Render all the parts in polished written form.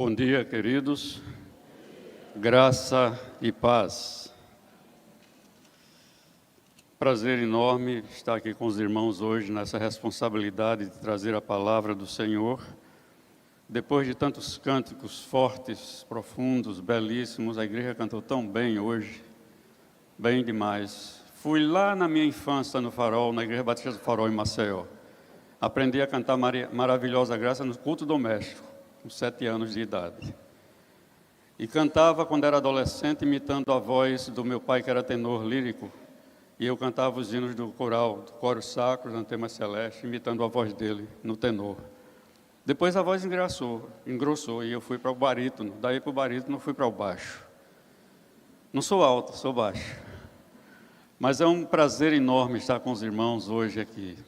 Bom dia, queridos. Graça e paz. Prazer enorme estar aqui com os irmãos hoje nessa responsabilidade de trazer a palavra do Senhor. Depois de tantos cânticos fortes, profundos, belíssimos, a igreja cantou tão bem hoje, bem demais. Fui lá na minha infância no Farol, na Igreja Batista do Farol em Maceió. Aprendi a cantar Maravilhosa Graça no culto doméstico, com 7 anos de idade. E cantava quando era adolescente, imitando a voz do meu pai, que era tenor lírico. E eu cantava os hinos do coral, do coro sacro, do tema celeste, imitando a voz dele no tenor. Depois a voz engrossou e eu fui para o barítono. Daí para o barítono eu fui para o baixo. Não sou alto, sou baixo. Mas é um prazer enorme estar com os irmãos hoje aqui.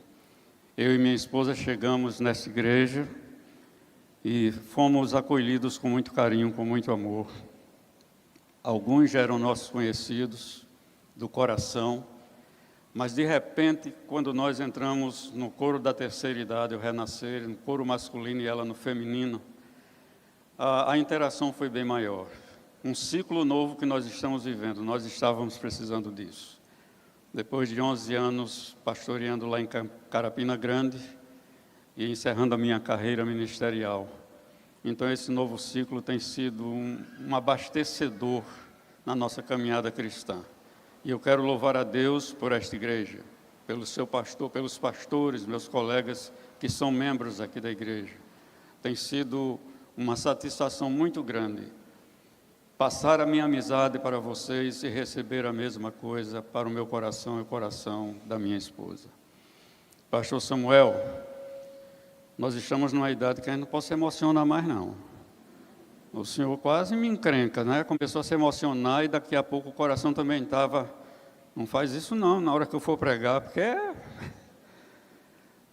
Eu e minha esposa chegamos nesta igreja e fomos acolhidos com muito carinho, com muito amor. Alguns já eram nossos conhecidos do coração, mas de repente, quando nós entramos no coro da terceira idade, o renascer, no coro masculino e ela no feminino, a interação foi bem maior. Um ciclo novo que nós estamos vivendo, nós estávamos precisando disso. Depois de 11 anos pastoreando lá em Carapina Grande, e encerrando a minha carreira ministerial. Então, esse novo ciclo tem sido um abastecedor na nossa caminhada cristã. E eu quero louvar a Deus por esta igreja, pelo seu pastor, pelos pastores, meus colegas que são membros aqui da igreja. Tem sido uma satisfação muito grande passar a minha amizade para vocês e receber a mesma coisa para o meu coração e o coração da minha esposa. Pastor Samuel, nós estamos numa idade que a gente não pode se emocionar mais, não. O senhor quase me encrenca, né? Começou a se emocionar e daqui a pouco o coração também estava... Não faz isso não, na hora que eu for pregar, porque é...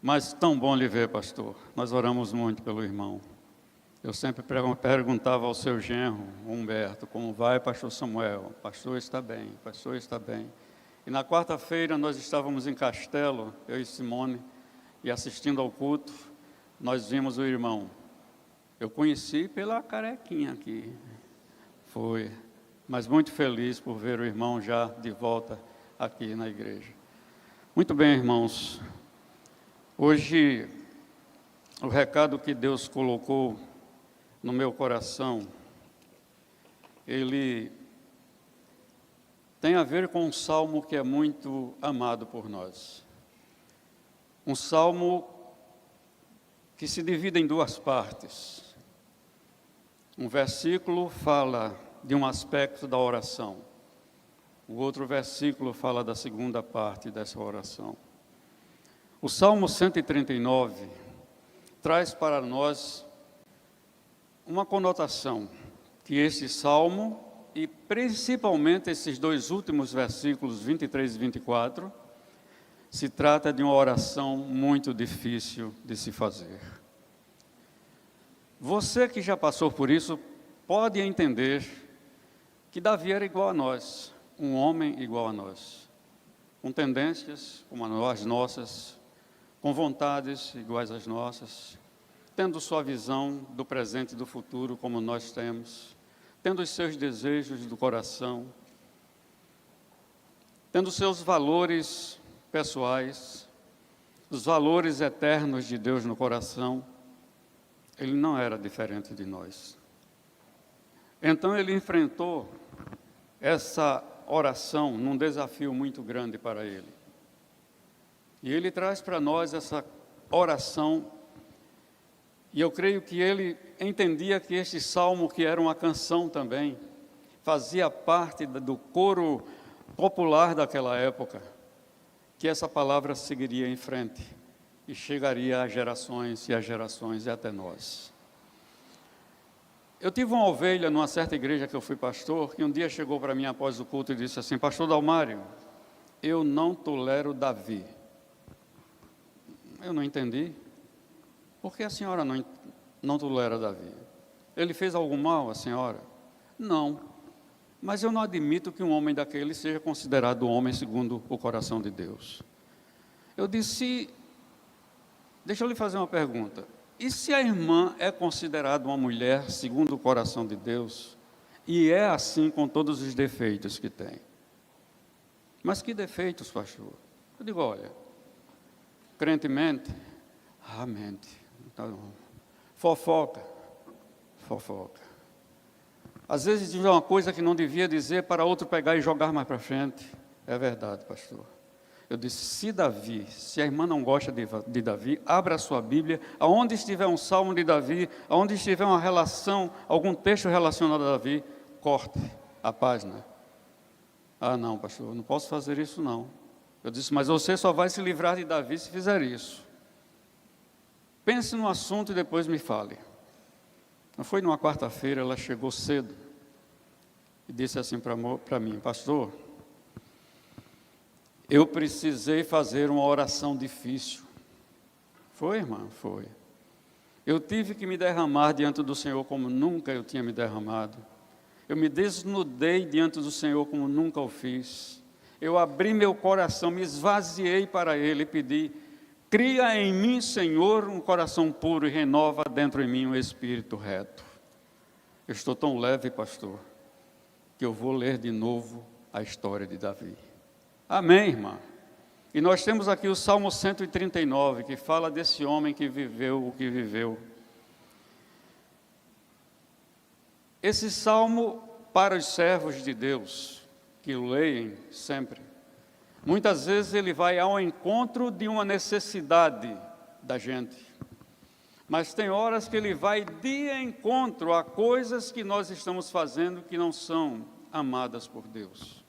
Mas tão bom lhe ver, pastor. Nós oramos muito pelo irmão. Eu sempre perguntava ao seu genro, Humberto, como vai, pastor Samuel? Pastor está bem, pastor está bem. E na quarta-feira nós estávamos em Castelo, eu e Simone, e assistindo ao culto, nós vimos o irmão. Eu conheci pela carequinha aqui, foi, mas muito feliz por ver o irmão já de volta aqui na igreja. Muito bem, irmãos, hoje o recado que Deus colocou no meu coração, ele tem a ver com um salmo que é muito amado por nós. Um salmo que se divide em 2 partes. Um versículo fala de um aspecto da oração. O outro versículo fala da segunda parte dessa oração. O Salmo 139 traz para nós uma conotação que esse salmo, e principalmente esses 2 últimos versículos, 23 e 24, se trata de uma oração muito difícil de se fazer. Você que já passou por isso, pode entender que Davi era igual a nós, um homem igual a nós, com tendências como as nossas, com vontades iguais às nossas, tendo sua visão do presente e do futuro como nós temos, tendo os seus desejos do coração, tendo seus valores pessoais, os valores eternos de Deus no coração. Ele não era diferente de nós. Então ele enfrentou essa oração num desafio muito grande para ele. E ele traz para nós essa oração, e eu creio que ele entendia que este salmo, que era uma canção também, fazia parte do coro popular daquela época, que essa palavra seguiria em frente e chegaria às gerações e às gerações e até nós. Eu tive uma ovelha numa certa igreja que eu fui pastor, que um dia chegou para mim após o culto e disse assim: pastor Dalmário, eu não tolero Davi. Eu não entendi. Por que a senhora não tolera Davi? Ele fez algum mal à senhora? Não. Mas eu não admito que um homem daquele seja considerado homem segundo o coração de Deus. Eu disse: deixa eu lhe fazer uma pergunta. e se a irmã é considerada uma mulher segundo o coração de Deus, e é assim com todos os defeitos que tem? Mas que defeitos, pastor? Eu digo, olha, crente mente? Mente. Então, fofoca. Às vezes diz uma coisa que não devia dizer para outro pegar e jogar mais para frente. É verdade, pastor. Eu disse, se a irmã não gosta de Davi, abra a sua Bíblia, aonde estiver um salmo de Davi, aonde estiver uma relação, algum texto relacionado a Davi, corte a página. Ah, não, pastor, eu não posso fazer isso não. Eu disse, mas você só vai se livrar de Davi se fizer isso. Pense no assunto e depois me fale. Não foi numa quarta-feira, ela chegou cedo e disse assim para mim, pastor, eu precisei fazer uma oração difícil. Foi, irmã? Foi. Eu tive que me derramar diante do Senhor como nunca eu tinha me derramado. Eu me desnudei diante do Senhor como nunca o fiz. Eu abri meu coração, me esvaziei para Ele e pedi, cria em mim, Senhor, um coração puro e renova dentro de mim um espírito reto. Eu estou tão leve, pastor, que eu vou ler de novo a história de Davi. Amém, irmã? E nós temos aqui o Salmo 139, que fala desse homem que viveu o que viveu. Esse salmo, para os servos de Deus, que o leem sempre, muitas vezes ele vai ao encontro de uma necessidade da gente. Mas tem horas que ele vai de encontro a coisas que nós estamos fazendo que não são amadas por Deus,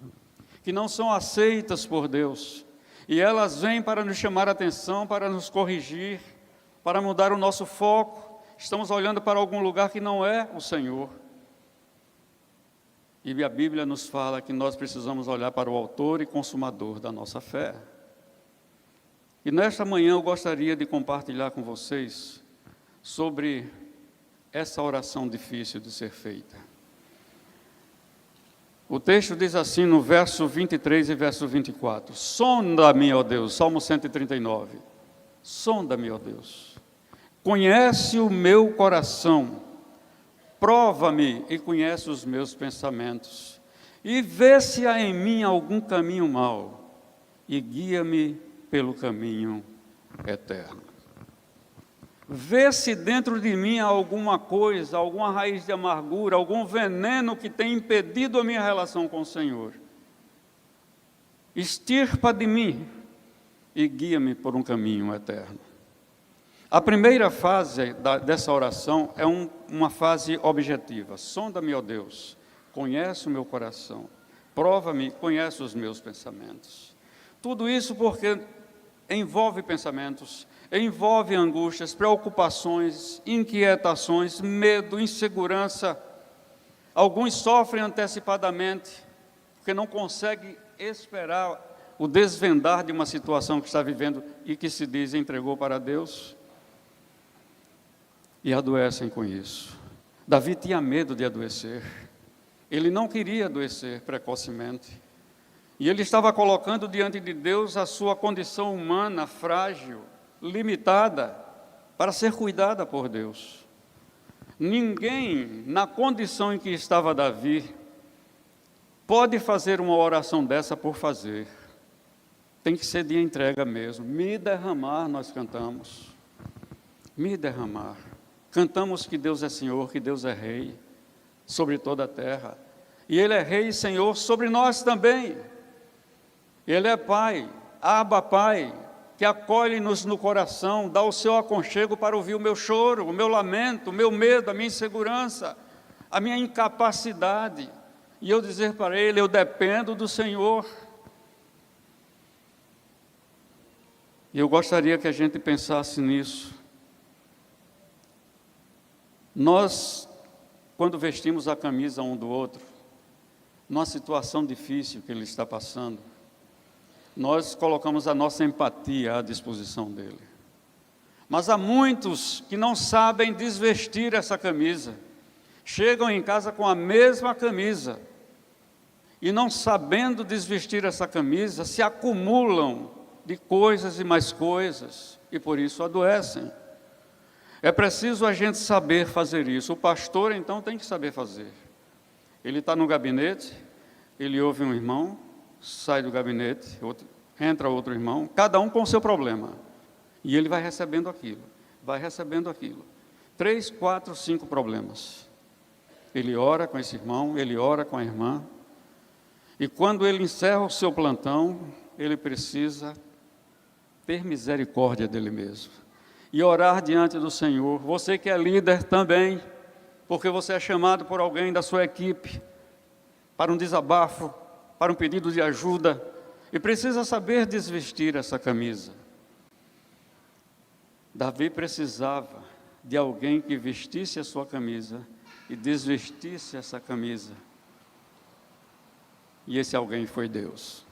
que não são aceitas por Deus. E elas vêm para nos chamar a atenção, para nos corrigir, para mudar o nosso foco. Estamos olhando para algum lugar que não é o Senhor. E a Bíblia nos fala que nós precisamos olhar para o autor e consumador da nossa fé. E nesta manhã eu gostaria de compartilhar com vocês sobre essa oração difícil de ser feita. O texto diz assim no verso 23 e verso 24, sonda-me, ó Deus, Salmo 139, sonda-me, ó Deus, conhece o meu coração, prova-me e conhece os meus pensamentos, e vê se há em mim algum caminho mau, e guia-me pelo caminho eterno. Vê se dentro de mim há alguma coisa, alguma raiz de amargura, algum veneno que tem impedido a minha relação com o Senhor. Extirpa de mim e guia-me por um caminho eterno. A primeira fase dessa oração é uma fase objetiva. Sonda-me, ó Deus, conhece o meu coração, prova-me, conhece os meus pensamentos. Tudo isso porque envolve pensamentos, envolve angústias, preocupações, inquietações, medo, insegurança. Alguns sofrem antecipadamente, porque não conseguem esperar o desvendar de uma situação que está vivendo e que se diz entregou para Deus, e adoecem com isso. Davi tinha medo de adoecer, ele não queria adoecer precocemente, e ele estava colocando diante de Deus a sua condição humana, frágil, limitada, para ser cuidada por Deus. Ninguém, na condição em que estava Davi, pode fazer uma oração dessa por fazer. Tem que ser de entrega mesmo. Me derramar, nós cantamos. Me derramar. Cantamos que Deus é Senhor, que Deus é Rei sobre toda a terra. E Ele é Rei e Senhor sobre nós também. Ele é Pai, Abba Pai, que acolhe-nos no coração, dá o seu aconchego para ouvir o meu choro, o meu lamento, o meu medo, a minha insegurança, a minha incapacidade. E eu dizer para Ele, eu dependo do Senhor. E eu gostaria que a gente pensasse nisso. Nós, quando vestimos a camisa um do outro, numa situação difícil que ele está passando, nós colocamos a nossa empatia à disposição dele. Mas há muitos que não sabem desvestir essa camisa, chegam em casa com a mesma camisa, e não sabendo desvestir essa camisa, se acumulam de coisas e mais coisas, e por isso adoecem. É preciso a gente saber fazer isso. O pastor, então, tem que saber fazer. Ele está no gabinete, ele ouve um irmão, sai do gabinete, entra outro irmão, cada um com o seu problema. E ele vai recebendo aquilo, vai recebendo aquilo. 3, 4, 5 problemas. Ele ora com esse irmão, ele ora com a irmã. E quando ele encerra o seu plantão, ele precisa ter misericórdia dele mesmo. E orar diante do Senhor. Você que é líder também, porque você é chamado por alguém da sua equipe para um desabafo, para um pedido de ajuda, e precisa saber desvestir essa camisa. Davi precisava de alguém que vestisse a sua camisa e desvestisse essa camisa. E esse alguém foi Deus.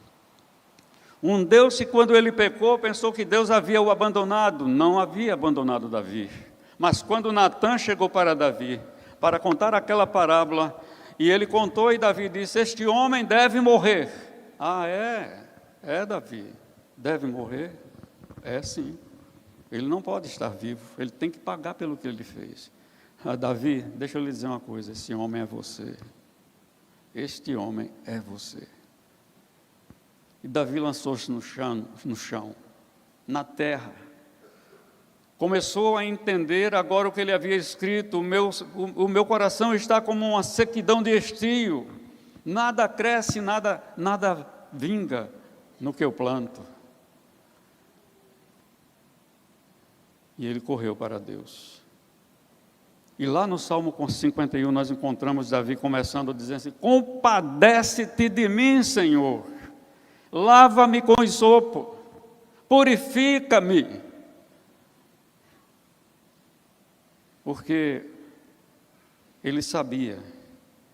Um Deus que, quando ele pecou, pensou que Deus havia o abandonado. Não havia abandonado Davi. Mas quando Natã chegou para Davi, para contar aquela parábola, e ele contou, e Davi disse: este homem deve morrer. Ah, é Davi, deve morrer? É sim. Ele não pode estar vivo, ele tem que pagar pelo que ele fez. Ah, Davi, deixa eu lhe dizer uma coisa, esse homem é você. Este homem é você. E Davi lançou-se no chão, na terra. Começou a entender agora o que ele havia escrito: o meu coração está como uma sequidão de estio, nada cresce, nada vinga no que eu planto. E ele correu para Deus. E lá no Salmo 51 nós encontramos Davi começando a dizer assim: compadece-te de mim, Senhor, lava-me com isopo, purifica-me. Porque ele sabia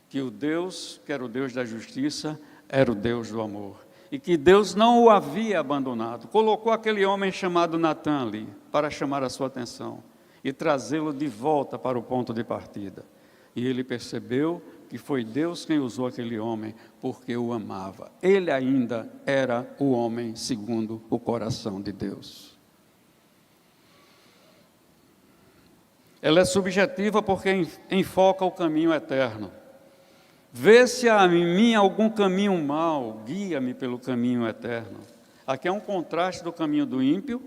que o Deus, que era o Deus da justiça, era o Deus do amor. E que Deus não o havia abandonado. Colocou aquele homem chamado Natã ali, para chamar a sua atenção e trazê-lo de volta para o ponto de partida. E ele percebeu que foi Deus quem usou aquele homem, porque o amava. Ele ainda era o homem segundo o coração de Deus. Ela é subjetiva porque enfoca o caminho eterno. Vê se há em mim algum caminho mau, guia-me pelo caminho eterno. Aqui é um contraste do caminho do ímpio,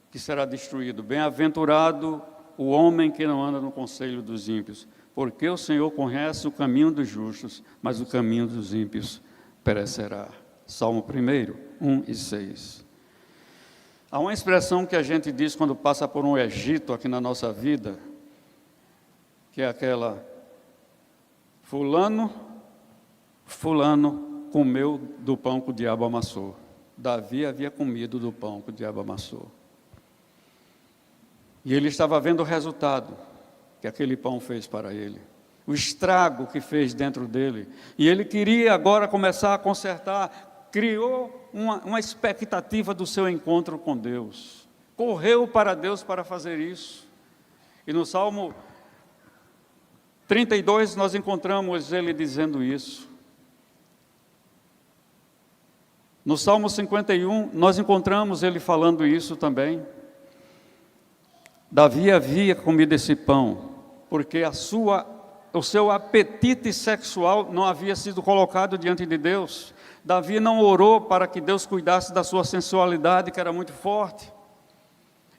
que será destruído. Bem-aventurado o homem que não anda no conselho dos ímpios, porque o Senhor conhece o caminho dos justos, mas o caminho dos ímpios perecerá. Salmo 1, 1 e 6. Há uma expressão que a gente diz quando passa por um Egito aqui na nossa vida, que é aquela: fulano comeu do pão que o diabo amassou. Davi havia comido do pão que o diabo amassou. E ele estava vendo o resultado que aquele pão fez para ele, o estrago que fez dentro dele. E ele queria agora começar a consertar, criou uma expectativa do seu encontro com Deus. Correu para Deus para fazer isso. E no Salmo 32 nós encontramos ele dizendo isso. No Salmo 51 nós encontramos ele falando isso também. Davi havia comido esse pão, porque o seu apetite sexual não havia sido colocado diante de Deus. Davi não orou para que Deus cuidasse da sua sensualidade, que era muito forte.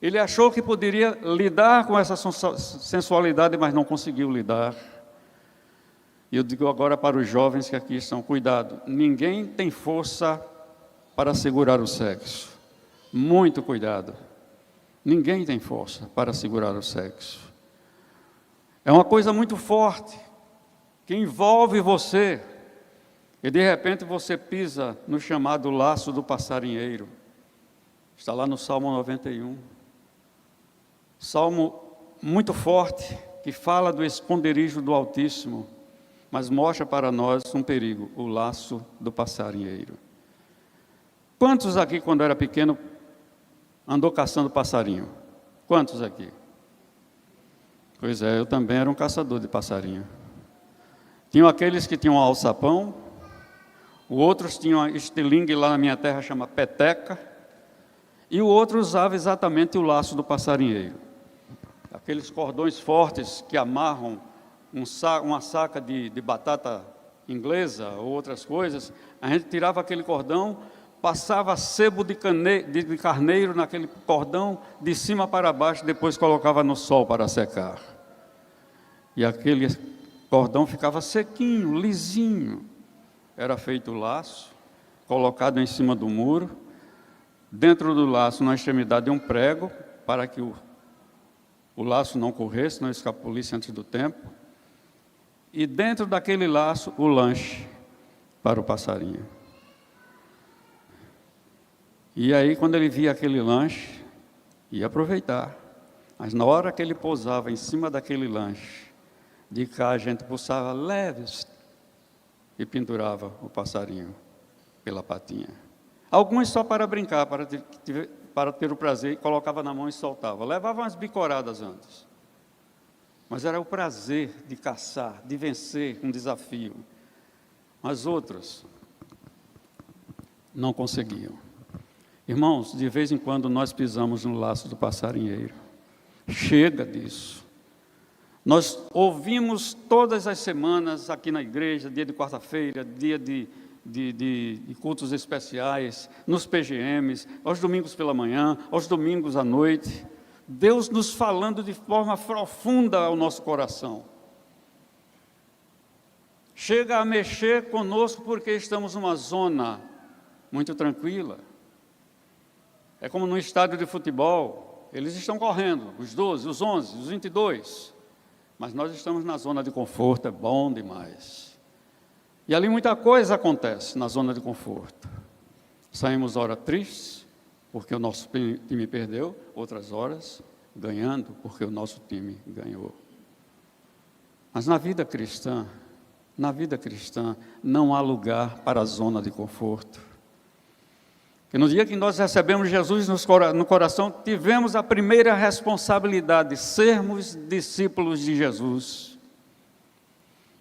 Ele achou que poderia lidar com essa sensualidade, mas não conseguiu lidar. E eu digo agora para os jovens que aqui estão: cuidado, ninguém tem força para segurar o sexo. Muito cuidado. Ninguém tem força para segurar o sexo. É uma coisa muito forte, que envolve você, e de repente você pisa no chamado laço do passarinheiro. Está lá no Salmo 91. Salmo muito forte, que fala do esconderijo do Altíssimo, mas mostra para nós um perigo: o laço do passarinheiro. Quantos aqui, quando era pequeno, andou caçando passarinho? Quantos aqui? Pois é, eu também era um caçador de passarinho. Tinham aqueles que tinham alçapão, os outros tinham estilingue, lá na minha terra chama peteca, e o outro usava exatamente o laço do passarinheiro. aqueles cordões fortes que amarram uma saca de batata inglesa ou outras coisas, a gente tirava aquele cordão, passava sebo de carneiro naquele cordão, de cima para baixo, depois colocava no sol para secar. E aquele cordão ficava sequinho, lisinho. Era feito o laço, colocado em cima do muro, dentro do laço, na extremidade, um prego, para que o laço não corresse, não escapulisse antes do tempo. E dentro daquele laço, o lanche para o passarinho. E aí, quando ele via aquele lanche, ia aproveitar. Mas na hora que ele pousava em cima daquele lanche, de cá a gente puxava leves e pendurava o passarinho pela patinha. Alguns só para brincar, para ter o prazer, e colocava na mão e soltava. Levava umas bicoradas antes. Mas era o prazer de caçar, de vencer um desafio. Mas outros não conseguiam. Irmãos, de vez em quando nós pisamos no laço do passarinheiro. Chega disso. Nós ouvimos todas as semanas aqui na igreja, dia de quarta-feira, dia de cultos especiais, nos PGMs, aos domingos pela manhã, aos domingos à noite. Deus nos falando de forma profunda ao nosso coração. Chega a mexer conosco porque estamos numa zona muito tranquila. É como no estádio de futebol, eles estão correndo, os 12, os 11, os 22, mas nós estamos na zona de conforto, é bom demais. E ali muita coisa acontece na zona de conforto. Saímos hora tristes, porque o nosso time perdeu, outras horas ganhando, porque o nosso time ganhou. Mas na vida cristã, não há lugar para a zona de conforto. E no dia que nós recebemos Jesus no coração, tivemos a primeira responsabilidade, sermos discípulos de Jesus.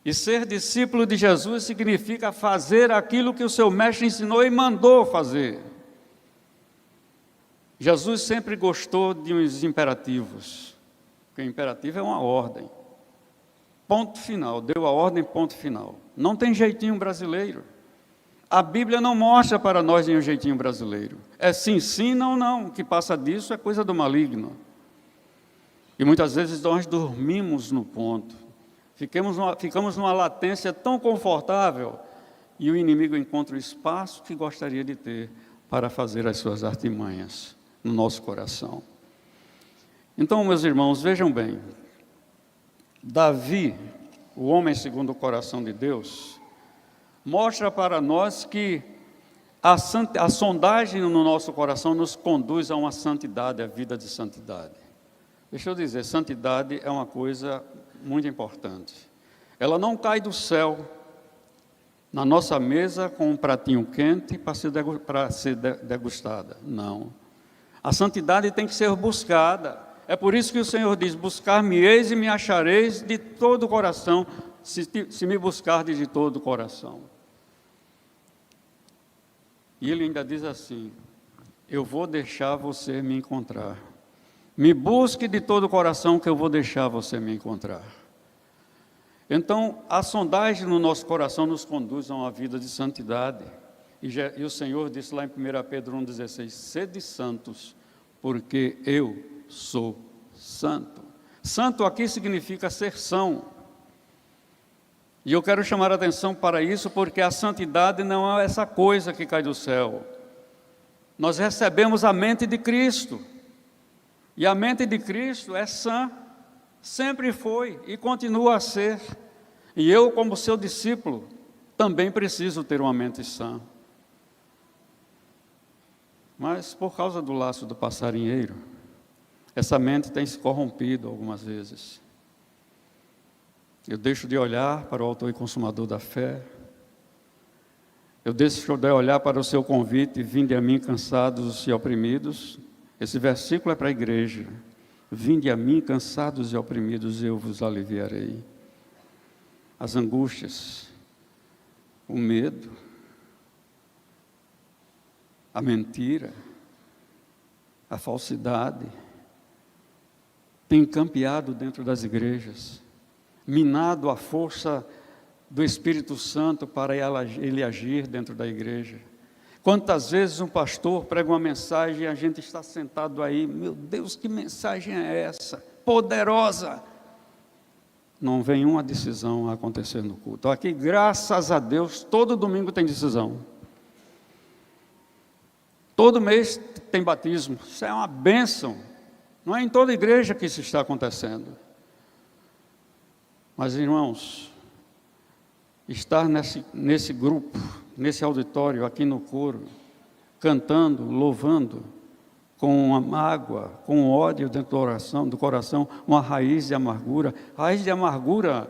E ser discípulo de Jesus significa fazer aquilo que o seu mestre ensinou e mandou fazer. Jesus sempre gostou de uns imperativos, porque o imperativo é uma ordem. Ponto final, deu a ordem, ponto final. Não tem jeitinho brasileiro. A Bíblia não mostra para nós nenhum jeitinho brasileiro. É sim, sim, não, não. O que passa disso é coisa do maligno. E muitas vezes nós dormimos no ponto. Ficamos numa latência tão confortável e o inimigo encontra o espaço que gostaria de ter para fazer as suas artimanhas no nosso coração. Então, meus irmãos, vejam bem. Davi, o homem segundo o coração de Deus, mostra para nós que a sondagem no nosso coração nos conduz a uma santidade, a vida de santidade. Deixa eu dizer, santidade é uma coisa muito importante. Ela não cai do céu na nossa mesa com um pratinho quente para ser degustada. Não. A santidade tem que ser buscada. É por isso que o Senhor diz, buscar-me-eis e me achareis de todo o coração, se me buscardes de todo o coração. E ele ainda diz assim, eu vou deixar você me encontrar. Me busque de todo o coração que eu vou deixar você me encontrar. Então, a sondagem no nosso coração nos conduz a uma vida de santidade. E o Senhor disse lá em 1 Pedro 1,16, sede santos, porque eu sou santo. Santo aqui significa ser são. E eu quero chamar a atenção para isso, porque a santidade não é essa coisa que cai do céu. Nós recebemos a mente de Cristo. E a mente de Cristo é sã, sempre foi e continua a ser. E eu, como seu discípulo, também preciso ter uma mente sã. Mas por causa do laço do passarinheiro, essa mente tem se corrompido algumas vezes. Eu deixo de olhar para o autor e consumador da fé. Eu deixo de olhar para o seu convite, vinde a mim cansados e oprimidos. Esse versículo é para a igreja. Vinde a mim cansados e oprimidos, eu vos aliviarei. As angústias, o medo, a mentira, a falsidade, tem campeado dentro das igrejas, minado a força do Espírito Santo para ele agir dentro da igreja. Quantas vezes um pastor prega uma mensagem e a gente está sentado aí, meu Deus, que mensagem é essa? Poderosa! Não vem uma decisão a acontecer no culto. Aqui, graças a Deus, todo domingo tem decisão. Todo mês tem batismo. Isso é uma bênção. Não é em toda igreja que isso está acontecendo. Mas, irmãos, estar nesse grupo, nesse auditório, aqui no coro, cantando, louvando, com uma mágoa, com ódio dentro do coração, uma raiz de amargura. Raiz de amargura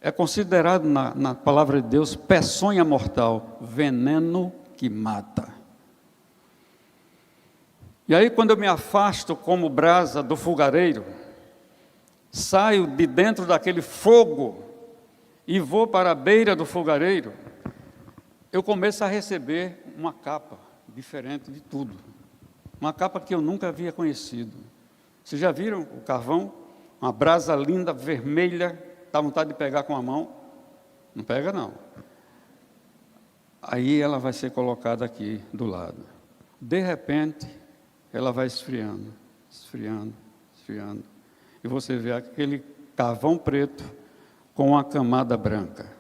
é considerado na palavra de Deus peçonha mortal, veneno que mata. E aí, quando eu me afasto como brasa do fogareiro, saio de dentro daquele fogo e vou para a beira do fogareiro, eu começo a receber uma capa diferente de tudo. Uma capa que eu nunca havia conhecido. Vocês já viram o carvão? Uma brasa linda, vermelha, dá vontade de pegar com a mão? Não pega não. Aí ela vai ser colocada aqui do lado. De repente, ela vai esfriando, esfriando, esfriando. E você vê aquele carvão preto com uma camada branca,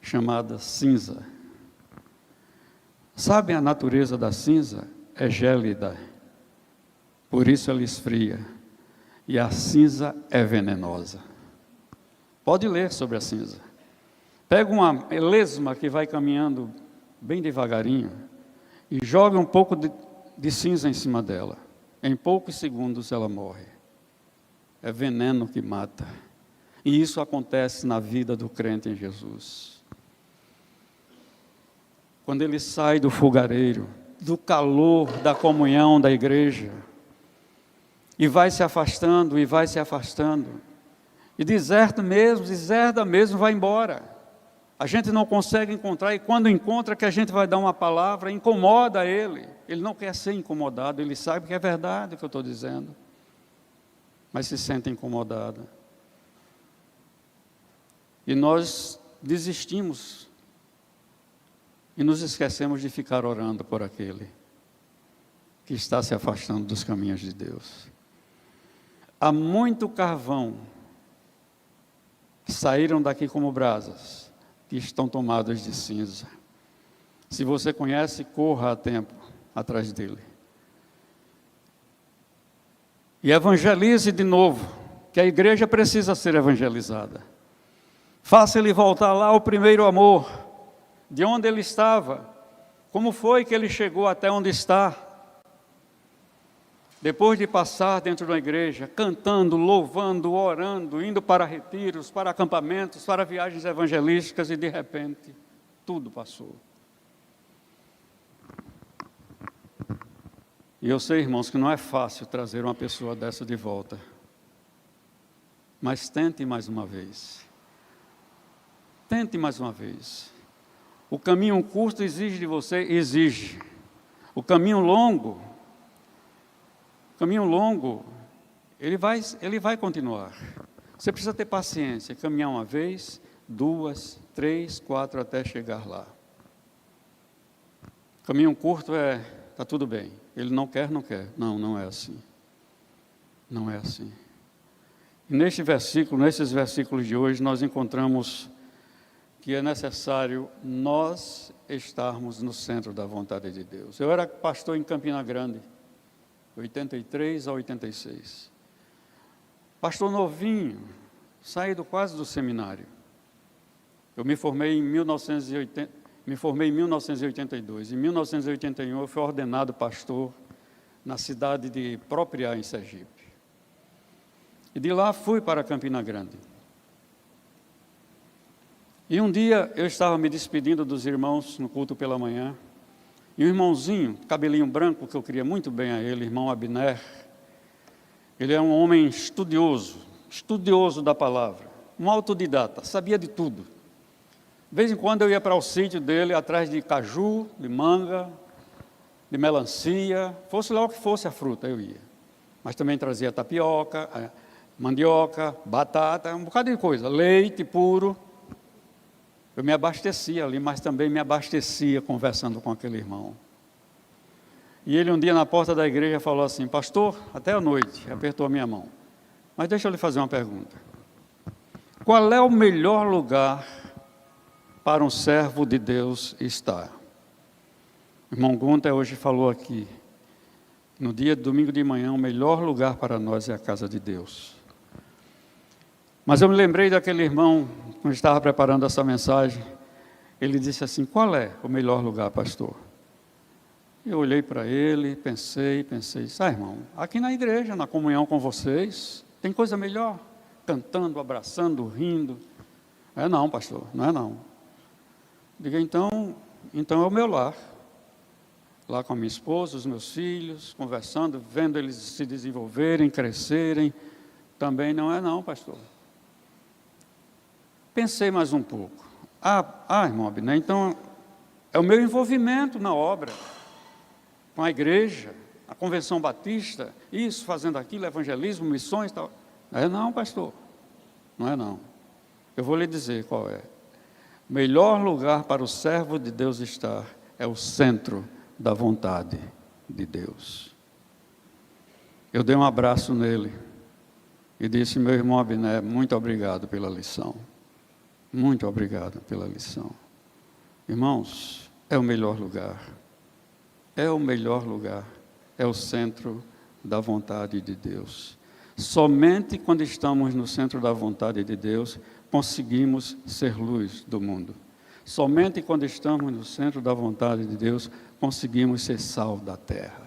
chamada cinza. Sabe a natureza da cinza? É gélida. Por isso ela esfria. E a cinza é venenosa. Pode ler sobre a cinza. Pega uma lesma que vai caminhando bem devagarinho e joga um pouco de cinza em cima dela. Em poucos segundos ela morre. É veneno que mata. E isso acontece na vida do crente em Jesus. Quando ele sai do fogareiro, do calor da comunhão da igreja, e vai se afastando, e vai se afastando, e deserta mesmo, vai embora. A gente não consegue encontrar, e quando encontra que a gente vai dar uma palavra, incomoda ele. Ele não quer ser incomodado, ele sabe que é verdade o que eu estou dizendo, mas se sente incomodado. E nós desistimos, e nos esquecemos de ficar orando por aquele que está se afastando dos caminhos de Deus. Há muito carvão que saíram daqui como brasas, que estão tomados de cinza. Se você conhece, corra a tempo atrás dele. E evangelize de novo, que a igreja precisa ser evangelizada. Faça ele voltar lá ao primeiro amor, de onde ele estava, como foi que ele chegou até onde está. Depois de passar dentro da igreja, cantando, louvando, orando, indo para retiros, para acampamentos, para viagens evangelísticas, e de repente, tudo passou. E eu sei, irmãos, que não é fácil trazer uma pessoa dessa de volta. Mas tente mais uma vez. Tente mais uma vez. O caminho curto exige de você, exige. O caminho longo, ele vai continuar. Você precisa ter paciência, caminhar uma vez, 2, 3, 4, até chegar lá. Caminho curto está tudo bem. Ele não quer, não quer. Não, não é assim. Não é assim. E nesses versículos de hoje, nós encontramos que é necessário nós estarmos no centro da vontade de Deus. Eu era pastor em Campina Grande, 83 a 86. Pastor novinho, saído quase do seminário. Eu me formei em 1982. Em 1981 eu fui ordenado pastor na cidade de Propriá, em Sergipe. E de lá fui para Campina Grande. E um dia eu estava me despedindo dos irmãos no culto pela manhã, e um irmãozinho, cabelinho branco, que eu queria muito bem a ele, irmão Abner, ele é um homem estudioso da palavra, um autodidata, sabia de tudo. De vez em quando eu ia para o sítio dele, atrás de caju, de manga, de melancia, fosse lá o que fosse a fruta, eu ia. mas também trazia tapioca, mandioca, batata, um bocado de coisa, leite puro. Eu me abastecia ali, mas também me abastecia conversando com aquele irmão. E ele um dia na porta da igreja falou assim: pastor, até a noite, apertou a minha mão. Mas deixa eu lhe fazer uma pergunta. Qual é o melhor lugar para um servo de Deus estar? O irmão Gunter hoje falou aqui, no dia de domingo de manhã, o melhor lugar para nós é a casa de Deus. Mas eu me lembrei daquele irmão, quando estava preparando essa mensagem, ele disse assim: qual é o melhor lugar, pastor? Eu olhei para ele, pensei, irmão, aqui na igreja, na comunhão com vocês, tem coisa melhor, cantando, abraçando, rindo. Não, pastor, não é não. Diga, então é o meu lar. Lá com a minha esposa, os meus filhos, conversando, vendo eles se desenvolverem, crescerem. Também não é não, pastor. Pensei mais um pouco. Irmão Abner, então é o meu envolvimento na obra, com a igreja, a convenção batista, isso, fazendo aquilo, evangelismo, missões, tal. Não, pastor, não é não. Eu vou lhe dizer qual é. O melhor lugar para o servo de Deus estar é o centro da vontade de Deus. Eu dei um abraço nele e disse: meu irmão Abner, muito obrigado pela lição. Muito obrigado pela lição. Irmãos, é o melhor lugar. É o melhor lugar. É o centro da vontade de Deus. Somente quando estamos no centro da vontade de Deus, conseguimos ser luz do mundo. Somente quando estamos no centro da vontade de Deus, conseguimos ser sal da terra.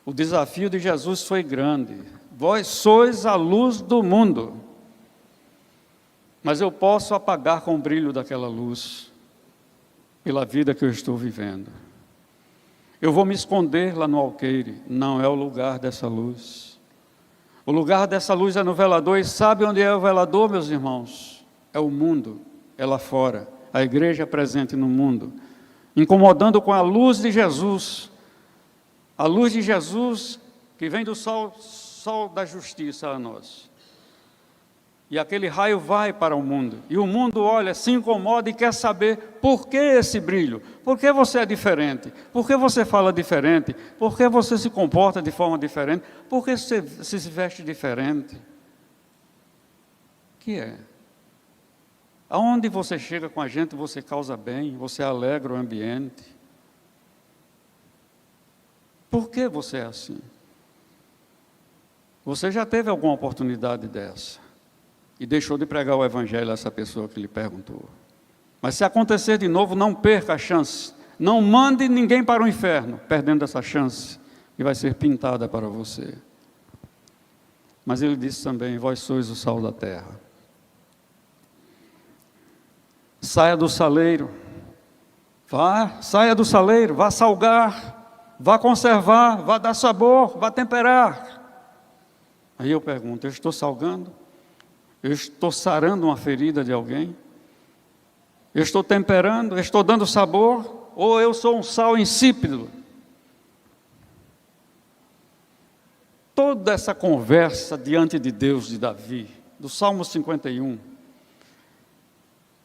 O desafio de Jesus foi grande. Vós sois a luz do mundo. Mas eu posso apagar com o brilho daquela luz, pela vida que eu estou vivendo. Eu vou me esconder lá no alqueire, não é o lugar dessa luz. O lugar dessa luz é no velador, e sabe onde é o velador, meus irmãos? É o mundo, é lá fora, a igreja presente no mundo, incomodando com a luz de Jesus. A luz de Jesus que vem do sol da justiça a nós. E aquele raio vai para o mundo, e o mundo olha, se incomoda e quer saber por que esse brilho, por que você é diferente, por que você fala diferente, por que você se comporta de forma diferente, por que você se veste diferente. O que é? Aonde você chega com a gente, você causa bem, você alegra o ambiente. Por que você é assim? Você já teve alguma oportunidade dessa? E deixou de pregar o evangelho a essa pessoa que lhe perguntou. Mas se acontecer de novo, não perca a chance. Não mande ninguém para o inferno, perdendo essa chance, que vai ser pintada para você. Mas ele disse também: vós sois o sal da terra. Saia do saleiro. Saia do saleiro, vá salgar, vá conservar, vá dar sabor, vá temperar. Aí eu pergunto: eu estou salgando? Eu estou sarando uma ferida de alguém? Eu estou temperando? Eu estou dando sabor? Ou eu sou um sal insípido? Toda essa conversa diante de Deus de Davi, do Salmo 51,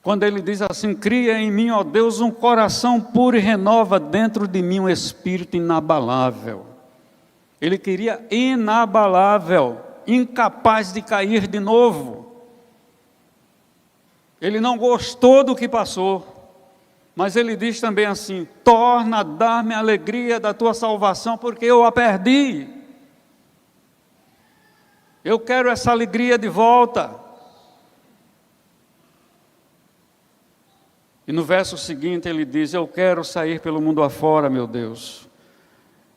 quando ele diz assim: cria em mim, ó Deus, um coração puro e renova dentro de mim um espírito inabalável. Ele queria inabalável, incapaz de cair de novo. Ele não gostou do que passou, mas ele diz também assim: torna a dar-me a alegria da tua salvação, porque eu a perdi. Eu quero essa alegria de volta. E no verso seguinte ele diz: eu quero sair pelo mundo afora, meu Deus,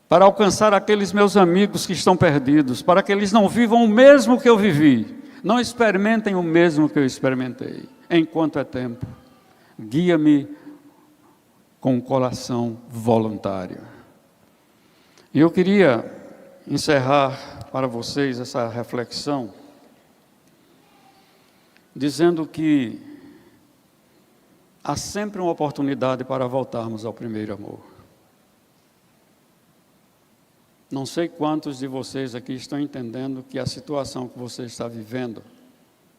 para alcançar aqueles meus amigos que estão perdidos, para que eles não vivam o mesmo que eu vivi, não experimentem o mesmo que eu experimentei, enquanto é tempo. Guia-me com um coração voluntário. E eu queria encerrar para vocês essa reflexão, dizendo que há sempre uma oportunidade para voltarmos ao primeiro amor. Não sei quantos de vocês aqui estão entendendo que a situação que você está vivendo,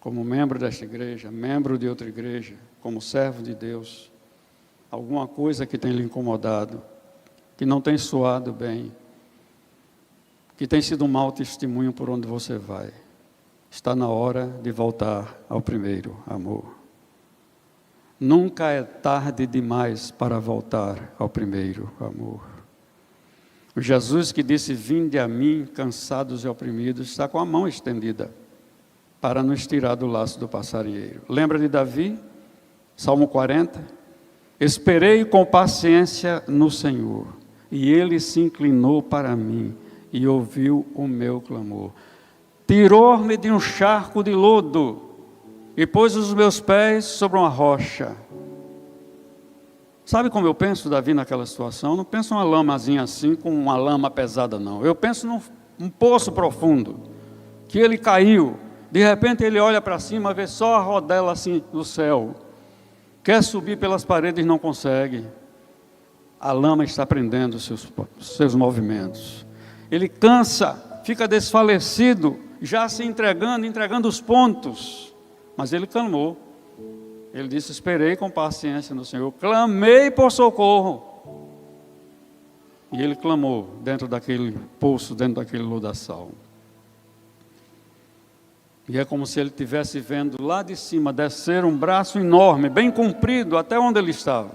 como membro desta igreja, membro de outra igreja, como servo de Deus, alguma coisa que tem lhe incomodado, que não tem soado bem, que tem sido um mau testemunho por onde você vai. Está na hora de voltar ao primeiro amor. Nunca é tarde demais para voltar ao primeiro amor. O Jesus que disse: vinde a mim, cansados e oprimidos, está com a mão estendida para nos tirar do laço do passarinheiro. Lembra de Davi? Salmo 40? Esperei com paciência no Senhor, e Ele se inclinou para mim e ouviu o meu clamor. Tirou-me de um charco de lodo e pôs os meus pés sobre uma rocha. Sabe como eu penso, Davi, naquela situação? Eu não penso uma lamazinha assim, com uma lama pesada, não. Eu penso num poço profundo, que ele caiu. De repente ele olha para cima, vê só a rodela assim no céu. Quer subir pelas paredes, não consegue. A lama está prendendo os seus movimentos. Ele cansa, fica desfalecido, já se entregando os pontos. Mas ele clamou. Ele disse: esperei com paciência no Senhor, clamei por socorro. E ele clamou dentro daquele poço, dentro daquele lodaçal. E é como se ele estivesse vendo lá de cima descer um braço enorme, bem comprido, até onde ele estava.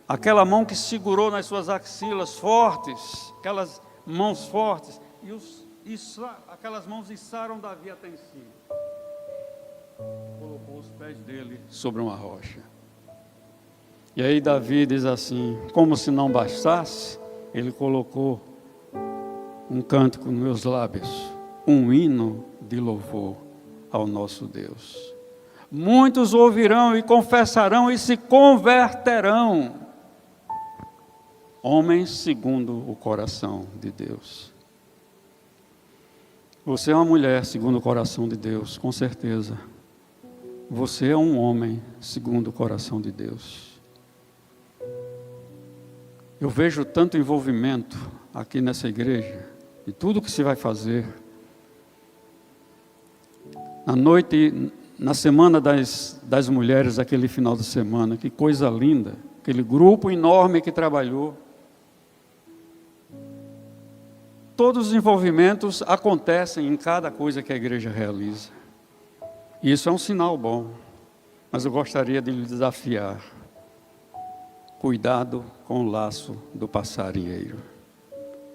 Aquela mão que segurou nas suas axilas fortes, aquelas mãos fortes, aquelas mãos içaram Davi até em cima. Colocou os pés dele sobre uma rocha. E aí Davi diz assim, como se não bastasse, ele colocou um cântico nos meus lábios, um hino de louvor ao nosso Deus. Muitos ouvirão e confessarão e se converterão. Homens segundo o coração de Deus. Você é uma mulher segundo o coração de Deus, com certeza. Você é um homem segundo o coração de Deus. Eu vejo tanto envolvimento aqui nessa igreja, e tudo que se vai fazer. Na semana das mulheres, aquele final de semana, que coisa linda, aquele grupo enorme que trabalhou. Todos os envolvimentos acontecem em cada coisa que a igreja realiza. E isso é um sinal bom, mas eu gostaria de lhe desafiar. Cuidado com o laço do passarinheiro.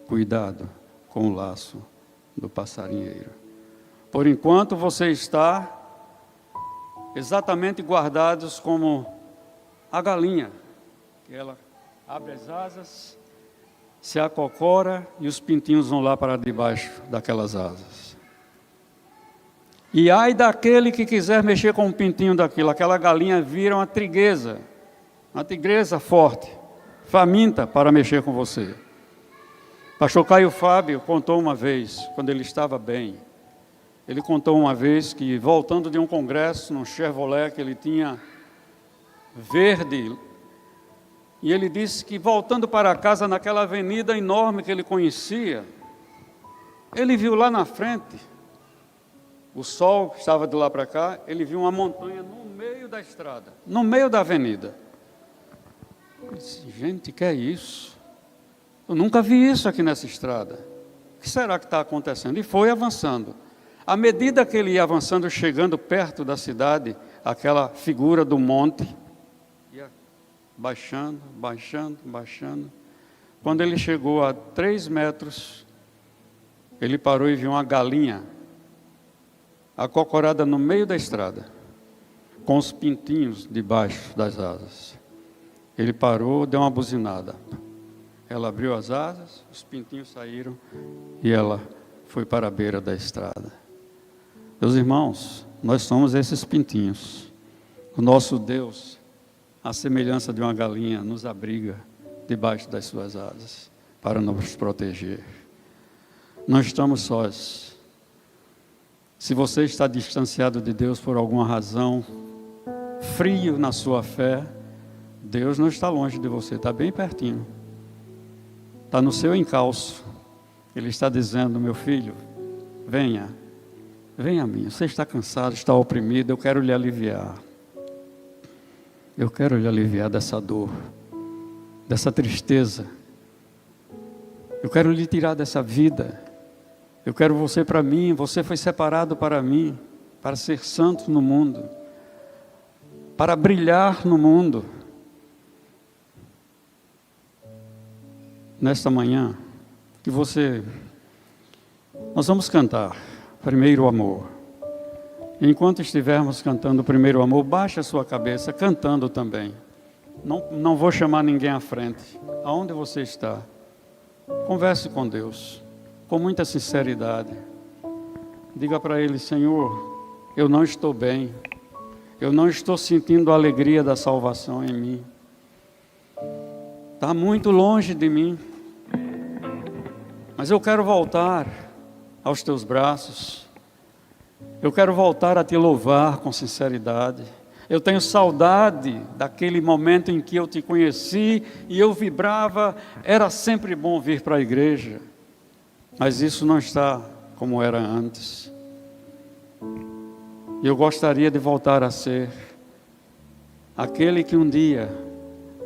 Cuidado com o laço do passarinheiro. Por enquanto você está exatamente guardados como a galinha, que ela abre as asas, se acocora e os pintinhos vão lá para debaixo daquelas asas. E ai daquele que quiser mexer com um pintinho daquilo, aquela galinha vira uma tigresa forte, faminta para mexer com você. Pastor Caio Fábio contou uma vez, quando ele estava bem, ele contou uma vez que voltando de um congresso, num Chevrolet que ele tinha verde, e ele disse que voltando para casa naquela avenida enorme que ele conhecia, ele viu lá na frente, o sol estava de lá para cá, ele viu uma montanha no meio da estrada, no meio da avenida. Ele disse, gente, que é isso? Eu nunca vi isso aqui nessa estrada. O que será que está acontecendo? E foi avançando. À medida que ele ia avançando, chegando perto da cidade, aquela figura do monte, ia baixando. Quando ele chegou a 3 metros, ele parou e viu uma galinha acocorada no meio da estrada, com os pintinhos debaixo das asas. Ele parou, deu uma buzinada. Ela abriu as asas, os pintinhos saíram e ela foi para a beira da estrada. Meus irmãos, nós somos esses pintinhos. O nosso Deus, à semelhança de uma galinha, nos abriga debaixo das suas asas para nos proteger. Não estamos sós. Se você está distanciado de Deus por alguma razão, frio na sua fé, Deus não está longe de você, está bem pertinho. Está no seu encalço, Ele está dizendo: meu filho, venha, venha a mim. Você está cansado, está oprimido, eu quero lhe aliviar. Eu quero lhe aliviar dessa dor, dessa tristeza. Eu quero lhe tirar dessa vida. Eu quero você para mim. Você foi separado para mim, para ser santo no mundo, para brilhar no mundo. Nesta manhã, nós vamos cantar Primeiro Amor. Enquanto estivermos cantando o Primeiro Amor, baixe a sua cabeça, cantando também. Não vou chamar ninguém à frente. Aonde você está? Converse com Deus, com muita sinceridade. Diga para Ele: Senhor, eu não estou bem. Eu não estou sentindo a alegria da salvação em mim. Está muito longe de mim. Mas eu quero voltar aos teus braços. Eu quero voltar a te louvar com sinceridade. Eu tenho saudade daquele momento em que eu te conheci e eu vibrava. Era sempre bom vir para a igreja, mas isso não está como era antes. E eu gostaria de voltar a ser aquele que um dia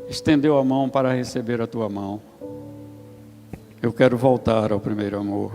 estendeu a mão para receber a tua mão. Eu quero voltar ao primeiro amor.